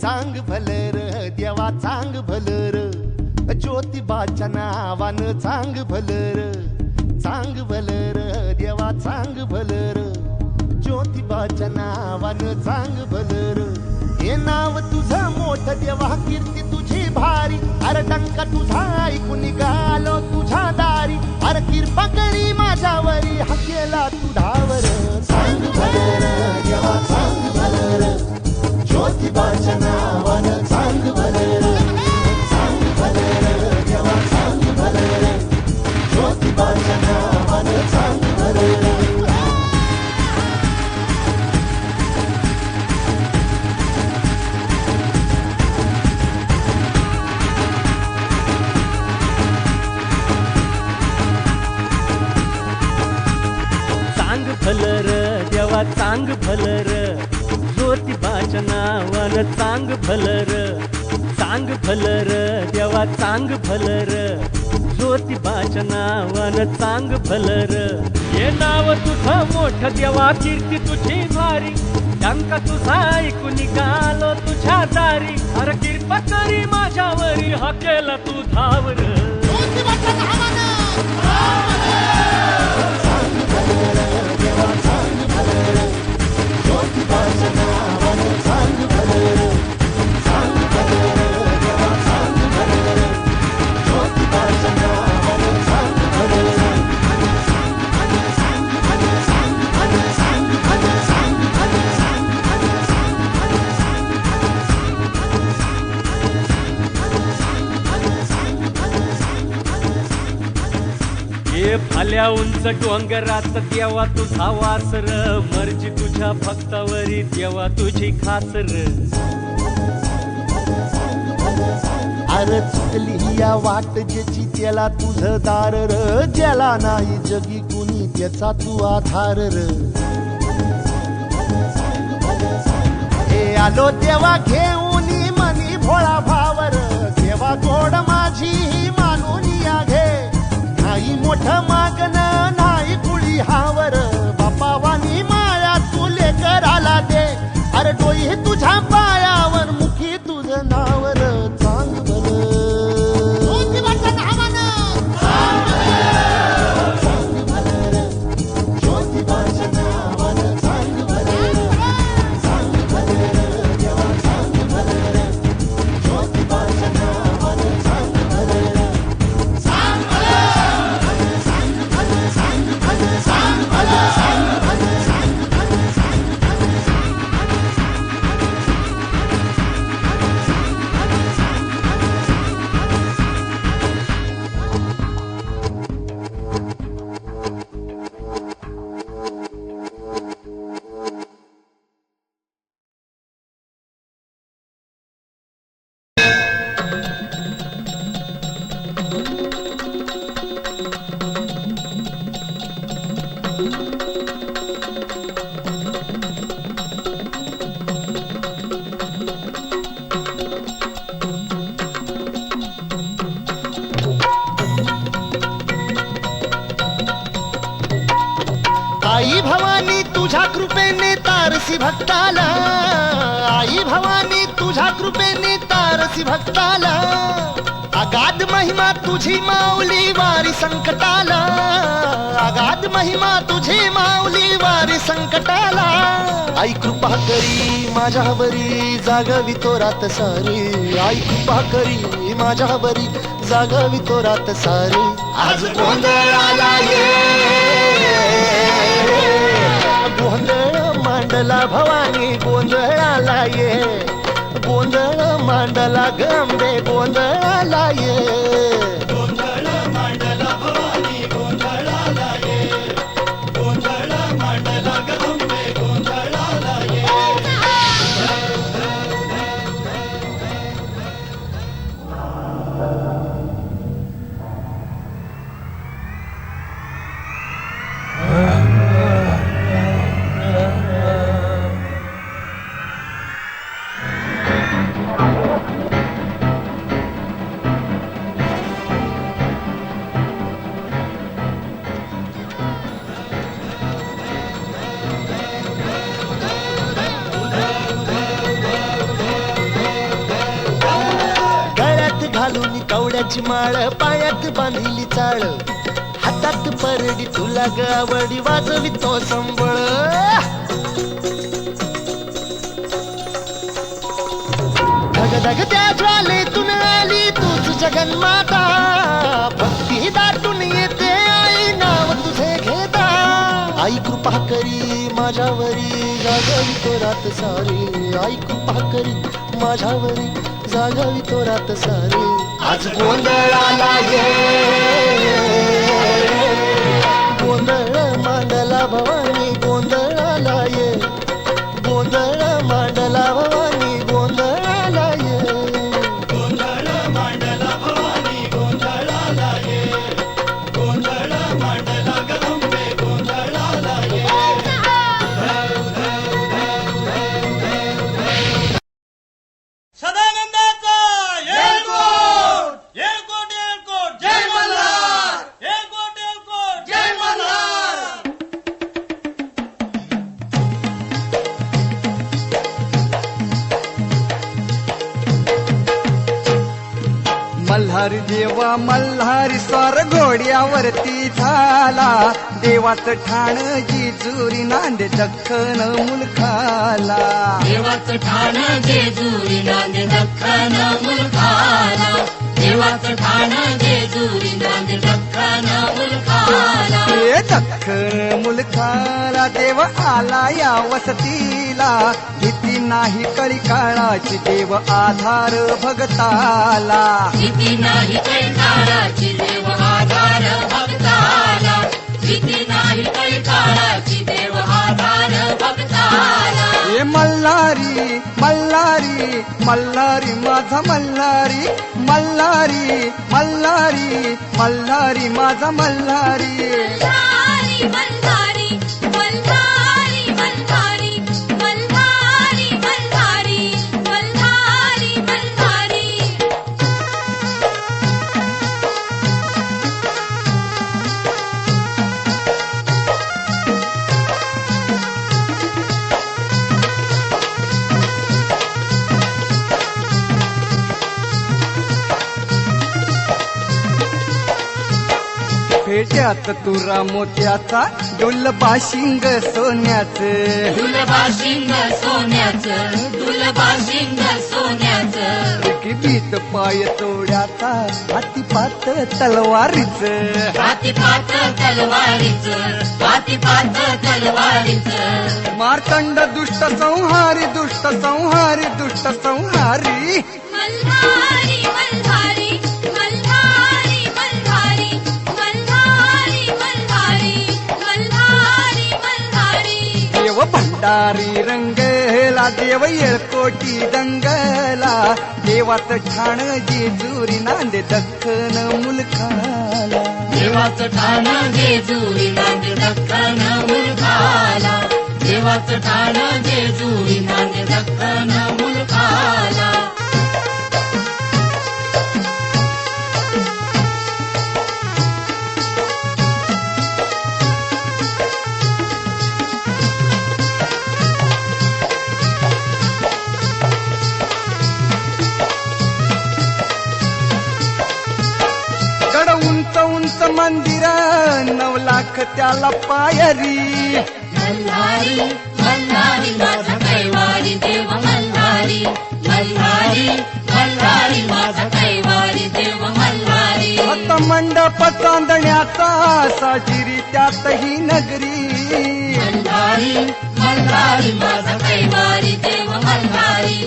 चांग भलर देवा चांग भलर ज्योतिबाच्या नावानं चांग भलर देवा चांग भलर ज्योतिबाच्या नावानं चांग भलर हे नाव तुझं मोठं देवा कीर्ती तुझी भारी अरे डंका तुझा ऐकून निघालो तुझ्या दारी अरे कृपा करी माझ्यावरी हा केला तू धावर चांग भलर देवा चांग भलर ज्योतिबाच्या नावानं चांग भलर देवा चांग भलर ज्योतिबाच्या नावानं चांग भलर चांग भलर देवा चांग भलर ज्योतिबाच्या नावानं चांग भलर देवा चांग भलर ज्योतिबाच्या नावानं चांग भलर हे नाव तुझं मोठं देवा कीर्ती तुझी भारी डंका तुझा ऐकून निघालो तुझ्या दारी अरे कृपा करी माझ्यावरी हा केला तू धावर भाल्या उंच डोंगरात देवा तुझा वासर मर्जी तुझ्या भक्तावरी देवा तुझी खासर अरे चुकली या वाट ज्याची त्याला तुझं दार र ज्याला नाही जगी कुणी त्याचा तू आधार र हे आलो देवा घेऊन मनी भोळा भावर देवा गोड माझी ही मानून या घे नाही मोठं मागण नाही कुळी हावर बापावानी माया तुले कराला दे अरे डोई तुझ्या पायावर मुखी तुझं नावर चांग आई भवानी तुझ्या कृपेने तारसी भक्ताला आई भवानी तुझ्या कृपेने तारसी भक्ताला अगाध महिमा तुझी माऊली वारी संकटाला अगाध महिमा तुझी माऊली वारी संकटाला आई कृपा करी माझ्यावरी जागवी तो रात सारी आई कृपा करी माझ्यावरी जागवी तो रात सारी आज गोंधळाला गोंधळ मांडला भवानी गोंधळाला ये गोंधळ मांडला गंबे गोंधळाला ये गोंधळ मांडला भवानी गोंधळाला ये गोंधळ मांडला गंबे गोंधळाला ये सोन्याची माळ पायात बांधिली चाळ हातात परडी तुला ग आवडी वाजवी तो संबळ धगधग त्या ज्वालेतून आली तूच जगन्माता भक्ती दाटून येते आई नाव तुझे घेता आई कृपा करी माझ्यावरी जागावी तो रात सारी आई कृपा करी माझ्यावरी जागावी तो रात सारी आज गोंधळाला ये गोंधळ मांडला भवानी गोंधळाला ये गोंधळ मांडला भवानी गोंधळाला ये गोंधळ मांडला भवानी गोंधळाला ये गोंधळ मांडला गंबे गोंधळाला ये सदानंदाचा येळकोट येळकोट येळकोट जय मल्हार येळकोट येळकोट जय मल्हार मल्हार देवा मल्हारी स्वार घोड्यावरती झाला देवाचं ठाण जिजुरी नांदे दख्खन मुलखाला देवाचं ठाण जेजुरी नांदे दख्खन मुलखाला देवाचं ठाण जेजुरी नांदे दख्खन मुलखाला हे दख्खन मुलखाला देव आला या वसतीला भीती नाही कळी काळाची देव आधार भगताला भीती नाही कैकाळाची देव आधार भक्ताला भीती नाही कैकाळाची देव आधार भक्ताला हे मल्हारी मल्हारी मल्हारी माझा मल्हारी मल्हारी मल्हारी मल्हारी माझा मल्हारी मल्हारी मल्हारी मल्हारी मल्हारी मल्हारी मल्हारी मल्हारी मल्हारी फेट्यात तुरा मोत्याचा डुलबाशिंग सोन्याचं दुलबाशिंग सोन्याचं दुलबाशिंग सोन्याचं बीत पाय तोड्याचा हातीपात तलवारीच हातीपात तलवारीचं हातीपात तलवारीचं मार्तंड दुष्ट संहारी दुष्ट संहारी दुष्ट संहारी मल्हारी मल्हारी मल्हारी मल्हारी मल्हारी मल्हारी मल्हारी मल्हारी देव भंडारी रंगला देव येळकोटी दंगला देवाच ठाण जेजुरी नांदे दख्खन मुलखाला देवाचं ठाण जेजुरी नांदे दख्खन मुलखाला देवाचं ठाण जेजुरी नांदे दख्खन मुलखाला गड उंच उंच मंदिर 9 लाख त्याला पायरी मल्हारी मल्हारी माझा कैवारी देव मल्हारी मल्हारी मल्हारी माझा कैवारी देव मल्हारी आता मंडप चांदण्याचा साजिरी त्यातही नगरी मल्हारी मल्हारी माझा कैवारी देव मल्हारी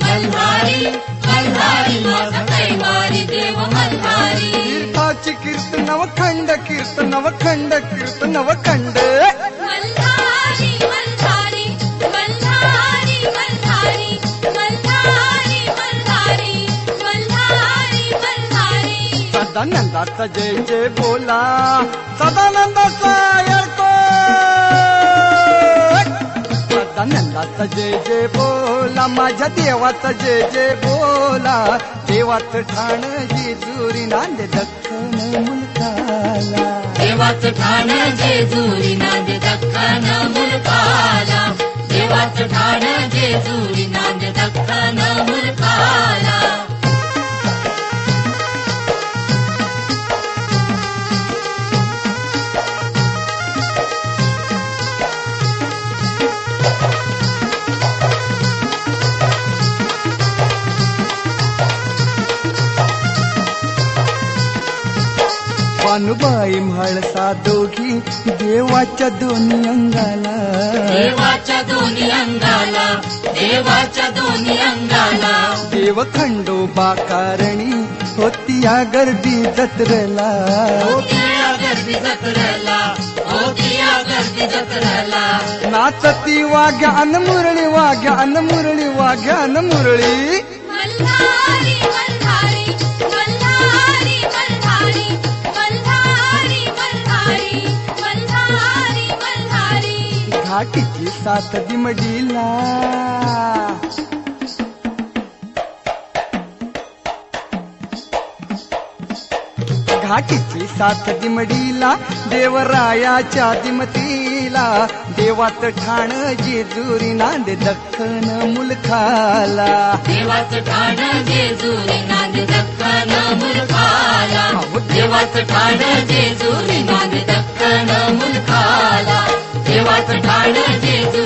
मल्हारी मल्हारी माझा कैवारी देव मल्हारी तीर्थाची कीर्तनव खंड कीर्तनव खंड कीर्तनव खंड मल्हारी मल्हारी मल्हारी मल्हारी मल्हारी मल्हारी मल्हारी मल्हारी सदानंदाचा जय जय बोला सदानंदाचा येळकोट सदानंदाचा जय जय बोला माझ्या देवाचा जय जय बोला देवाचं ठाण जेजुरी नांदे दख्खन मुलखाला देवाचं ठाण जेजुरी नांदे दख्खन मुलखाला देवाचं ठाण जेजुरी नांदे दख्खन मुलखाला पानुबाई म्हाळसा दोघी देवाच्या दोन्ही अंगाला देवाच्या दोन्ही अंगाला देवाच्या दोन्ही अंगाला देव खंडोबा कारणी होती या गर्दी जत्रेला होतिया गर्दी जत्रेला होतिया गर्दी जत्रेला नाचती वाघ्यान मुरळी वाघ्यान मुरळी वाघ्यान मुरळी मल्हारी मल्हारी मल्हारी मल्हारी मल्हारी मल्हारी मल्हारी मल्हारी घाटीची साथ दिमडीला घाटीची साथ दिमडीला देवरायाच्या दिमतीला देवाच ठाण जेजुरी नांदे दख्खन मुलखाला देवाचं ठाण जेजुरी नांद दख्खन मुलखाला देवाचं ठाण जेजुरी नांद दख्खन मुलखाला देवाचं ठाण जेजुरी